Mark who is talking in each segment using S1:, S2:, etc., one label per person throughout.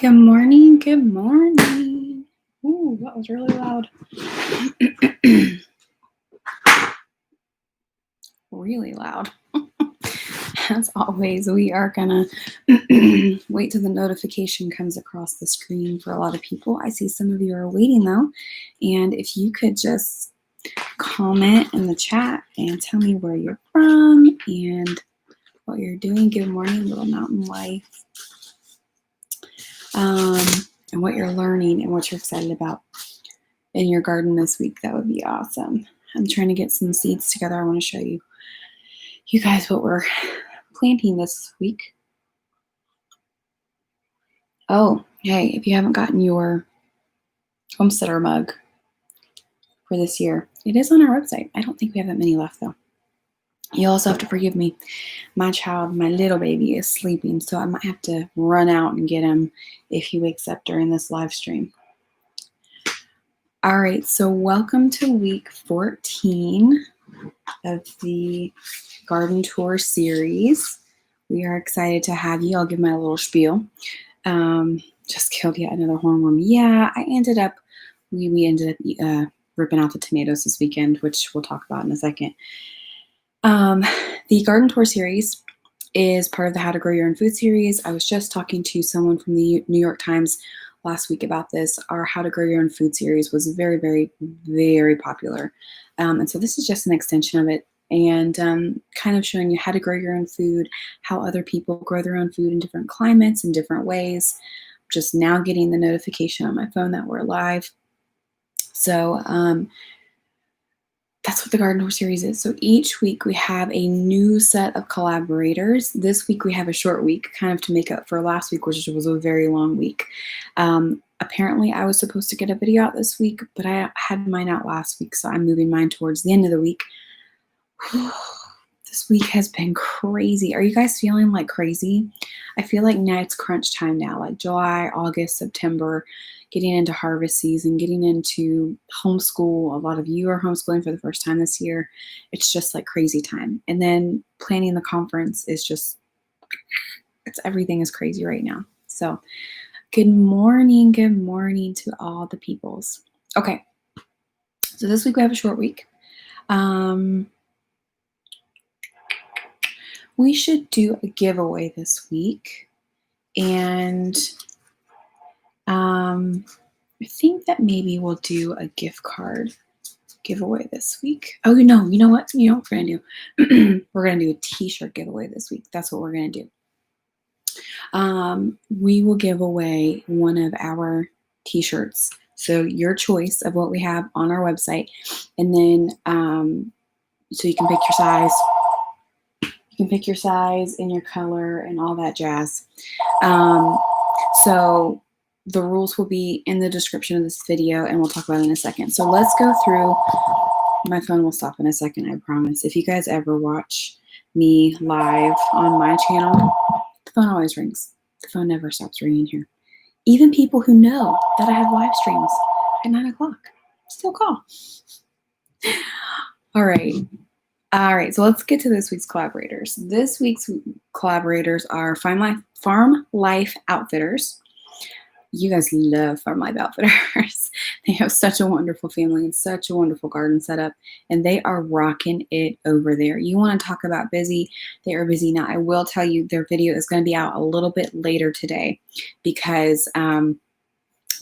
S1: Good morning. Good morning. Ooh, that was really loud. Really loud. As always, we are gonna wait till the notification comes across the screen for a lot of people. I see some of you are waiting though. And if you could just comment in the chat and tell me where you're from and what you're doing. Good morning, Little Mountain Life. And what you're learning and what you're excited about in your garden this week. That would be awesome. I'm trying to get some seeds together. I want to show you guys what we're planting this week. Oh, hey, if you haven't gotten your homesteader mug for this year, it is on our website. I don't think we have that many left though. You also have to forgive me. My child, my little baby, is sleeping, so I might have to run out and get him if he wakes up during this live stream. All right, so welcome to week 14 of the garden tour series. We are excited to have you. I'll give my little spiel. Just killed yet another hornworm. Yeah, we ended up ripping out the tomatoes this weekend, which we'll talk about in a second. The garden tour series is part of the How to Grow Your Own Food series. I was just talking to someone from the New York Times last week about this. Our How to Grow Your Own Food series was very, very, very popular. And so this is just an extension of it and kind of showing you how to grow your own food, how other people grow their own food in different climates and different ways. Just now getting the notification on my phone that we're live. So that's what the garden tour series is. So each week we have a new set of collaborators. This week we have a short week, kind of to make up for last week, which was a very long week. Apparently I was supposed to get a video out this week, but I had mine out last week, so I'm moving mine towards the end of the week. This week has been crazy. Are you guys feeling like crazy? I feel like now it's crunch time now, like July, August, September, getting into harvest season, getting into homeschool. A lot of you are homeschooling for the first time this year. It's just like crazy time. And then planning the conference is just, everything is crazy right now. So good morning to all the peoples. Okay, so this week we have a short week. We should do a giveaway this week, and I think that maybe we'll do a gift card giveaway this week. Oh, no, you know what? You know what we're gonna do? We're gonna do a t-shirt giveaway this week. That's what we're gonna do. We will give away one of our t-shirts. So your choice of what we have on our website, and then so you can pick your size. You can pick your size and your color and all that jazz. So the rules will be in the description of this video, and we'll talk about it in a second. So let's go through. My phone will stop in a second, I promise. If you guys ever watch me live on my channel, the phone always rings. The phone never stops ringing here. Even people who know that I have live streams at 9 o'clock still call. All right, so let's get to this week's collaborators. This week's collaborators are Farm Life Outfitters. You guys love Farm Life Outfitters. They have such a wonderful family and such a wonderful garden setup, and they are rocking it over there. You want to talk about busy? They are busy now. I will tell you their video is going to be out a little bit later today because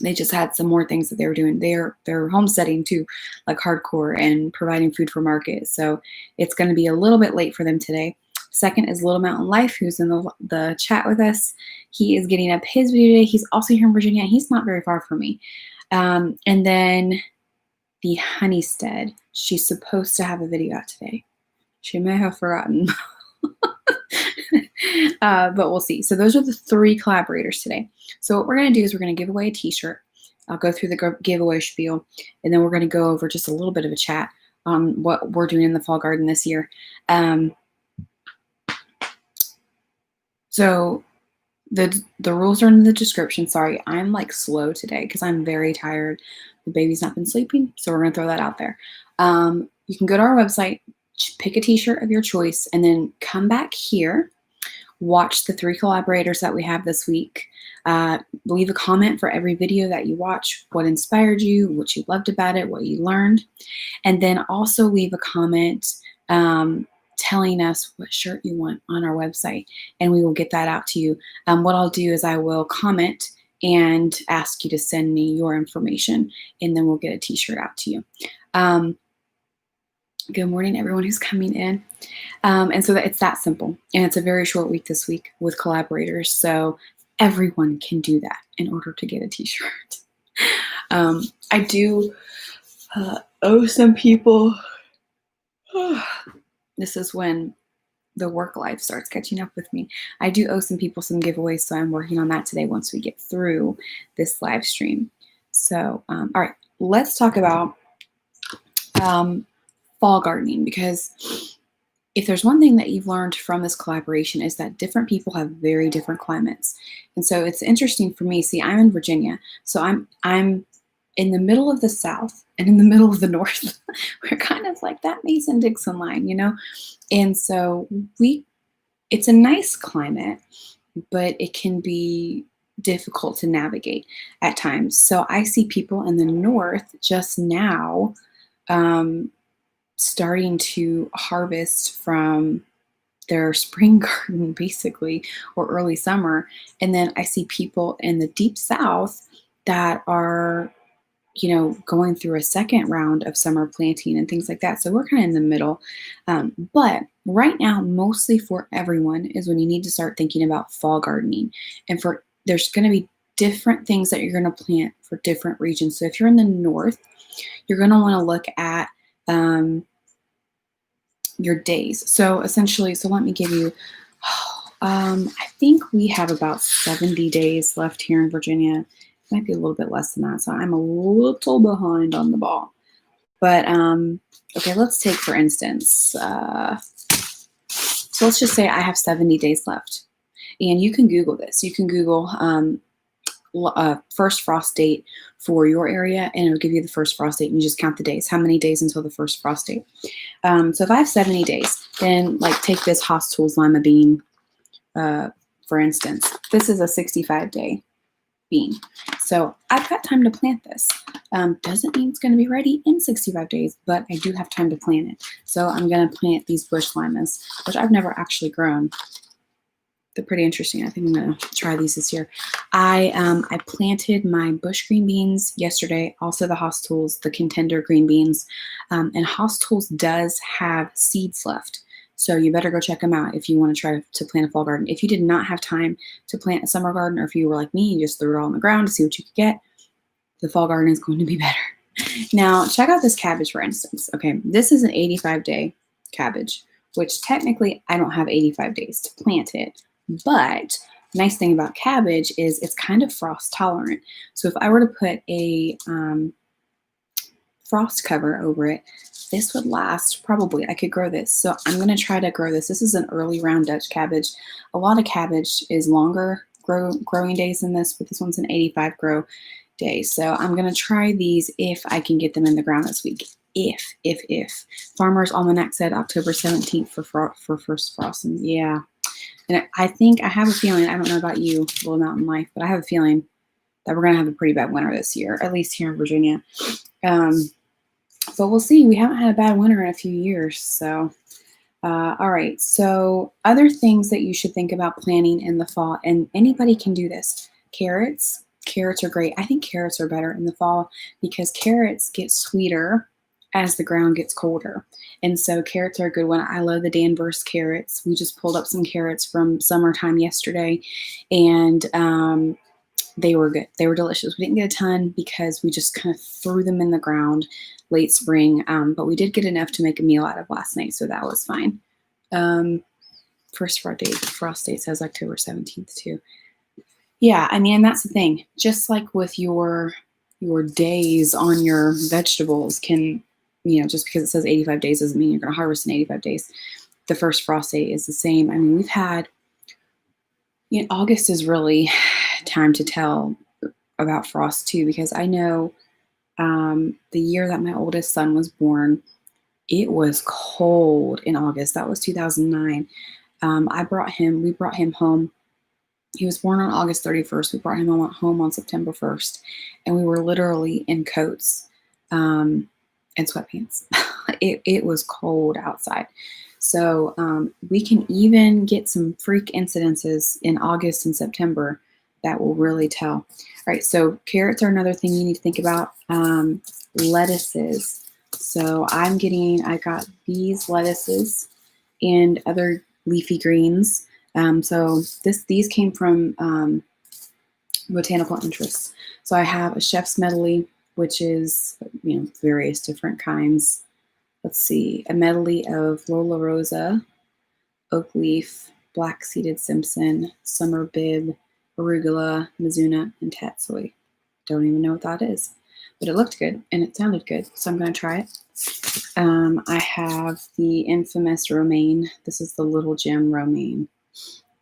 S1: they just had some more things that they were doing. They're homesteading too, like hardcore, and providing food for market. So it's going to be a little bit late for them today. Second is Little Mountain Life, who's in the chat with us. He is getting up his video today. He's also here in Virginia. He's not very far from me. And then the Honeystead. She's supposed to have a video out today. She may have forgotten. But we'll see. So those are the 3 collaborators today. So what we're going to do is we're going to give away a t-shirt. I'll go through the giveaway spiel, and then we're going to go over just a little bit of a chat on what we're doing in the fall garden this year. So the rules are in the description. Sorry, I'm like slow today because I'm very tired. The baby's not been sleeping, so we're going to throw that out there. You can go to our website, pick a t-shirt of your choice, and then come back here Watch the 3 collaborators that we have this week. Leave a comment for every video that you watch, what inspired you, what you loved about it, what you learned. And then also leave a comment telling us what shirt you want on our website, and we will get that out to you. What I'll do is I will comment and ask you to send me your information, and then we'll get a t-shirt out to you. Good morning, everyone who's coming in. And so it's that simple. And it's a very short week this week with collaborators. So everyone can do that in order to get a t-shirt. I do owe some people. This is when the work life starts catching up with me. I do owe some people some giveaways, so I'm working on that today once we get through this live stream. So, all right, let's talk about fall gardening, because if there's one thing that you've learned from this collaboration is that different people have very different climates. And so it's interesting for me. See, I'm in Virginia, so I'm in the middle of the South and in the middle of the North. We're kind of like that Mason-Dixon line, you know? And so it's a nice climate, but it can be difficult to navigate at times. So I see people in the North just now starting to harvest from their spring garden, basically, or early summer. And then I see people in the deep South that are, you know, going through a second round of summer planting and things like that. So we're kind of in the middle. But right now, mostly for everyone is when you need to start thinking about fall gardening. And there's going to be different things that you're going to plant for different regions. So if you're in the North, you're going to want to look at your days. So essentially, so let me give you, I think we have about 70 days left here in Virginia. It might be a little bit less than that. So I'm a little behind on the ball. But okay, let's take, for instance, so let's just say I have 70 days left. And you can Google this. You can Google first frost date for your area, and it'll give you the first frost date, and you just count the days. How many days until the first frost date? So if I have 70 days, then like take this Haas Tools Lima bean, for instance. This is a 65-day bean. So I've got time to plant this. Doesn't mean it's going to be ready in 65 days, but I do have time to plant it. So I'm going to plant these bush limas, which I've never actually grown. They're pretty interesting. I think I'm going to try these this year. I planted my bush green beans yesterday, also the Haas Tools, the contender green beans. And Haas Tools does have seeds left. So you better go check them out if you want to try to plant a fall garden. If you did not have time to plant a summer garden, or if you were like me, you just threw it all on the ground to see what you could get, the fall garden is going to be better. Now, check out this cabbage, for instance. Okay, this is an 85-day cabbage, which technically I don't have 85 days to plant it. But nice thing about cabbage is it's kind of frost tolerant. So if I were to put a frost cover over it, this would last probably. I could grow this. So I'm going to try to grow this. This is an early round Dutch cabbage. A lot of cabbage is longer growing days than this, but this one's an 85 grow day. So I'm going to try these if I can get them in the ground this week. If. Farmer's Almanac said October 17th for first frost. And yeah. And I think, I have a feeling, I don't know about you, Little Mountain Life, but I have a feeling that we're going to have a pretty bad winter this year, at least here in Virginia. But we'll see. We haven't had a bad winter in a few years. So, all right. So other things that you should think about planting in the fall, and anybody can do this. Carrots. Carrots are great. I think carrots are better in the fall because carrots get sweeter as the ground gets colder. And so carrots are a good one. I love the Danvers carrots. We just pulled up some carrots from summertime yesterday, and they were good. They were delicious. We didn't get a ton because we just kind of threw them in the ground late spring, but we did get enough to make a meal out of last night, so that was fine. First frost date says October 17th too. Yeah, I mean, that's the thing. Just like with your days on your vegetables can, you know, just because it says 85 days doesn't mean you're going to harvest in 85 days. The first frost date is the same. I mean, we've had, you know, August is really time to tell about frost too, because I know the year that my oldest son was born, it was cold in August. That was 2009. We brought him home. He was born on August 31st. We brought him home on September 1st, and we were literally in coats and sweatpants. It was cold outside. So we can even get some freak incidences in August and September that will really tell. All right, so carrots are another thing you need to think about. Lettuces. So I got these lettuces and other leafy greens. So these came from botanical interests. So I have a chef's medley, which is various different kinds. Let's see, a medley of Lola Rosa, oak leaf, black-seeded Simpson, summer bib, arugula, mizuna, and tatsoi. Don't even know what that is, but it looked good and it sounded good, so I'm going to try it. I have the infamous romaine. This is the Little Gem romaine.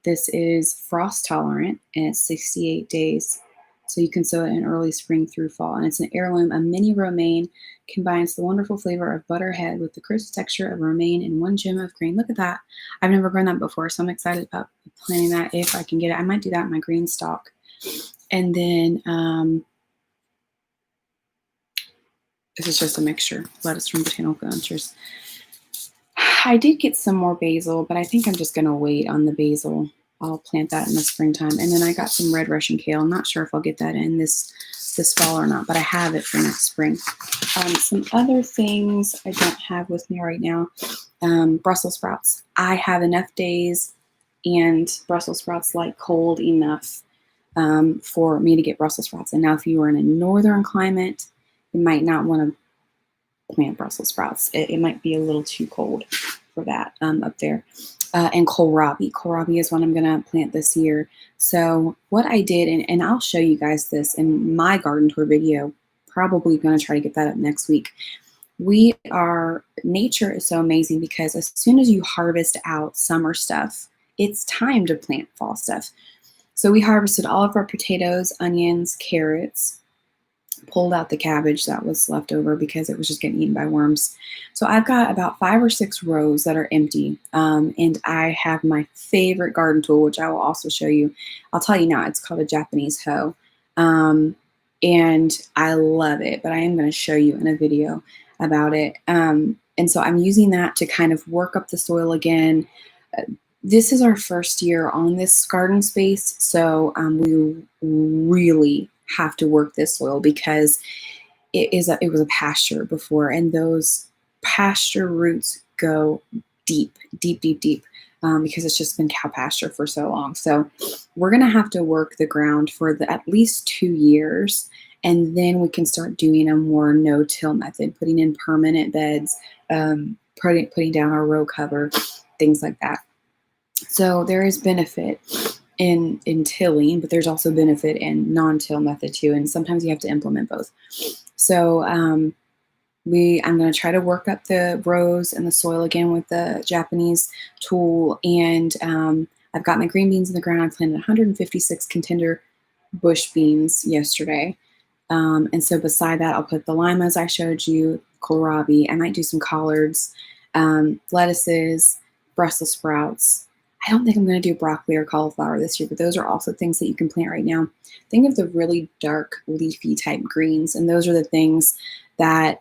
S1: This is frost tolerant and it's 68 days. So you can sow it in early spring through fall. And it's an heirloom. A mini romaine combines the wonderful flavor of butterhead with the crisp texture of romaine and one gem of green. Look at that. I've never grown that before, so I'm excited about planting that if I can get it. I might do that in my green stalk. And then this is just a mixture. Lettuce from botanical interests. I did get some more basil, but I think I'm just going to wait on the basil. I'll plant that in the springtime. And then I got some red Russian kale. I'm not sure if I'll get that in this fall or not, but I have it for next spring. Some other things I don't have with me right now. Brussels sprouts. I have enough days and Brussels sprouts like cold enough for me to get Brussels sprouts. And now if you are in a northern climate, you might not want to plant Brussels sprouts. It might be a little too cold for that up there. And kohlrabi. Kohlrabi is one I'm going to plant this year. So what I did, and I'll show you guys this in my garden tour video, probably going to try to get that up next week. Nature is so amazing because as soon as you harvest out summer stuff, it's time to plant fall stuff. So we harvested all of our potatoes, onions, carrots, pulled out the cabbage that was left over because it was just getting eaten by worms. So I've got about 5 or 6 rows that are empty. And I have my favorite garden tool, which I will also show you. I'll tell you now, it's called a Japanese hoe. And I love it, but I am going to show you in a video about it. And so I'm using that to kind of work up the soil again. This is our first year on this garden space, so we really have to work this soil because it was a pasture before, and those pasture roots go deep, deep, deep, deep because it's just been cow pasture for so long. So we're going to have to work the ground for at least 2 years, and then we can start doing a more no-till method, putting in permanent beds, putting down our row cover, things like that. So there is benefit in tilling, but there's also benefit in non-till method too, and sometimes you have to implement both. So I'm going to try to work up the rows and the soil again with the Japanese tool, and I've got my green beans in the ground. I planted 156 contender bush beans yesterday, and so beside that I'll put the limas I showed you, kohlrabi. I might do some collards, lettuces, Brussels sprouts. I don't think I'm going to do broccoli or cauliflower this year, but those are also things that you can plant right now. Think of the really dark leafy type greens, and those are the things that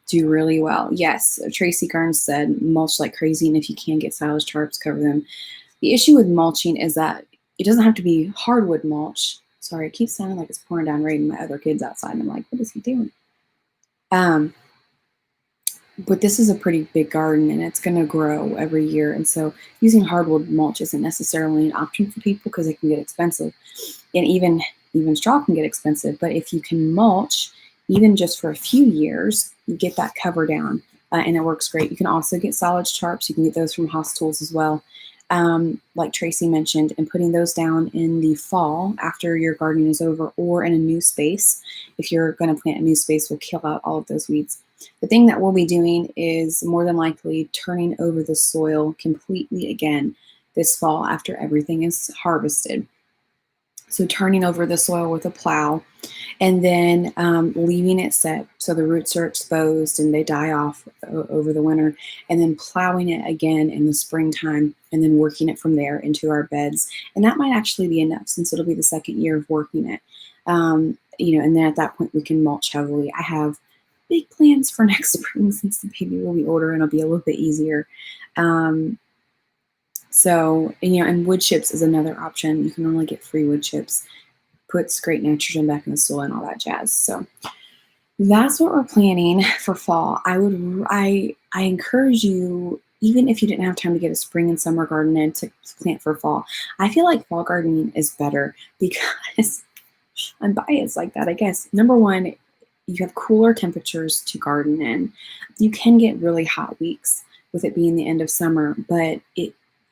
S1: do really well. Yes, Tracy Garnes said mulch like crazy, and if you can get silage tarps, cover them. The issue with mulching is that it doesn't have to be hardwood mulch. Sorry, it keeps sounding like it's pouring down rain. My other kids outside, and I'm like, what is he doing? But this is a pretty big garden and it's going to grow every year. And so using hardwood mulch isn't necessarily an option for people because it can get expensive. And even straw can get expensive. But if you can mulch, even just for a few years, you get that cover down and it works great. You can also get silage tarps. You can get those from Haas Tools as well. Like Tracy mentioned, and putting those down in the fall after your gardening is over or in a new space. If you're going to plant a new space, will kill out all of those weeds. The thing that we'll be doing is more than likely turning over the soil completely again this fall after everything is harvested. So turning over the soil with a plow, and then leaving it set so the roots are exposed and they die off over the winter, and then plowing it again in the springtime, and then working it from there into our beds. And that might actually be enough, since it'll be the second year of working it. And then at that point we can mulch heavily. I have big plans for next spring, since the baby will be older and it'll be a little bit easier. Um, and wood chips is another option. You can only get free wood chips. Puts great nitrogen back in the soil and all that jazz. So that's what we're planning for fall. I encourage you, even if you didn't have time to get a spring and summer garden in, to plant for fall. I feel like fall gardening is better because I'm biased like that, I guess. Number one, you have cooler temperatures to garden in. You can get really hot weeks with it being the end of summer, but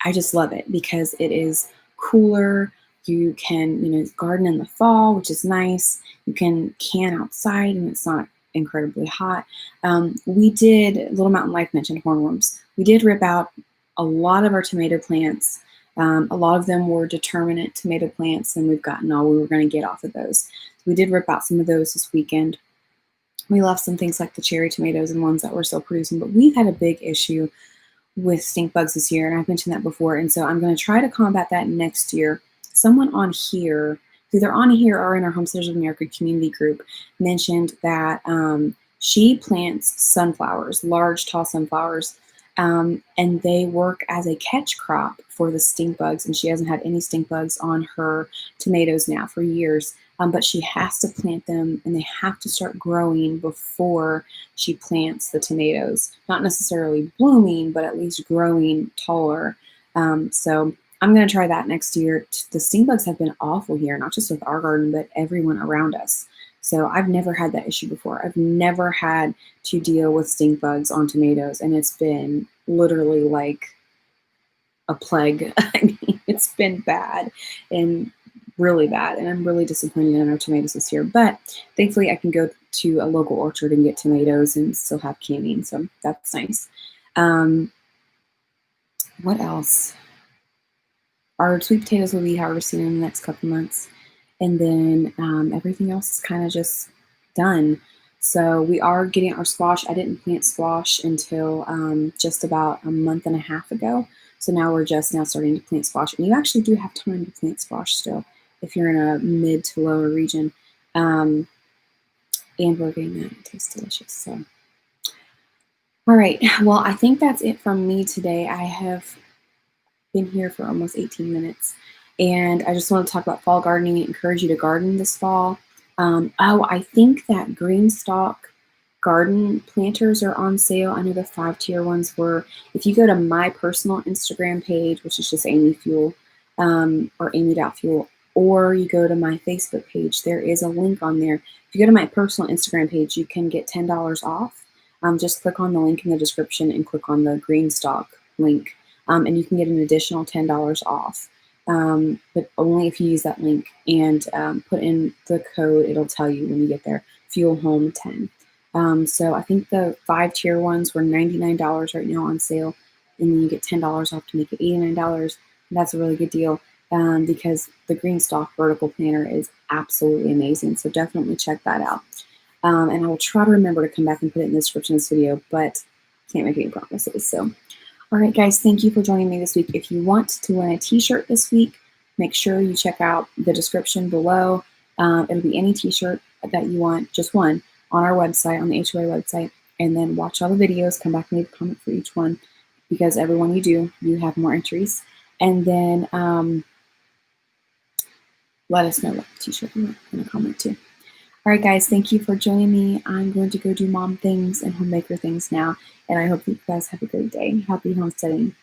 S1: I just love it because it is cooler. You can, garden in the fall, which is nice. You can outside and it's not incredibly hot. We did, Little Mountain Life mentioned hornworms. We did rip out a lot of our tomato plants. A lot of them were determinate tomato plants, and we've gotten all we were going to get off of those. So we did rip out some of those this weekend. We left some things like the cherry tomatoes and ones that were still producing, but we've had a big issue with stink bugs this year, and I've mentioned that before, and so I'm going to try to combat that next year. Someone on here, either on here or in our Homesteaders of America community group, mentioned that she plants sunflowers, large, tall sunflowers, and they work as a catch crop for the stink bugs, and she hasn't had any stink bugs on her tomatoes now for years. But she has to plant them, and they have to start growing before she plants the tomatoes. Not necessarily blooming, but at least growing taller. So I'm going to try that next year. The stink bugs have been awful here, not just with our garden, but everyone around us. So I've never had that issue before. I've never had to deal with stink bugs on tomatoes, and it's been literally like a plague. I mean, it's been bad and really bad, and I'm really disappointed in our tomatoes this year. But thankfully, I can go to a local orchard and get tomatoes and still have canning, so that's nice. What else? Our sweet potatoes will be harvesting in the next couple months, and then everything else is kind of just done. So we are getting our squash. I didn't plant squash until just about a month and a half ago. So now we're just now starting to plant squash, and you actually do have time to plant squash still if you're in a mid to lower region. And we're getting that. It tastes delicious. So, all right. Well, I think that's it from me today. I have been here for almost 18 minutes, and I just want to talk about fall gardening. I encourage you to garden this fall. I think that green stalk garden planters are on sale. I know the 5-tier ones were. If you go to my personal Instagram page, which is just Amy Fuel, or Amy.Fuel, or you go to my Facebook page, there is a link on there. If you go to my personal Instagram page, you can get $10 off. Just click on the link in the description and click on the green stalk link, and you can get an additional $10 off. But only if you use that link and put in the code. It'll tell you when you get there, Fuel Home 10. So I think the 5-tier ones were $99 right now on sale, and then you get $10 off to make it $89. That's a really good deal because the green stalk vertical planter is absolutely amazing. So definitely check that out. And I will try to remember to come back and put it in the description of this video, but can't make any promises. So, all right, guys, thank you for joining me this week. If you want to win a t-shirt this week, make sure you check out the description below. It'll be any t-shirt that you want, just one, on our website, on the HOA website, and then watch all the videos, come back and leave a comment for each one, because every one you do, you have more entries. And then let us know what t-shirt you want in a comment too. All right, guys, thank you for joining me. I'm going to go do mom things and homemaker things now, and I hope you guys have a great day. Happy homesteading.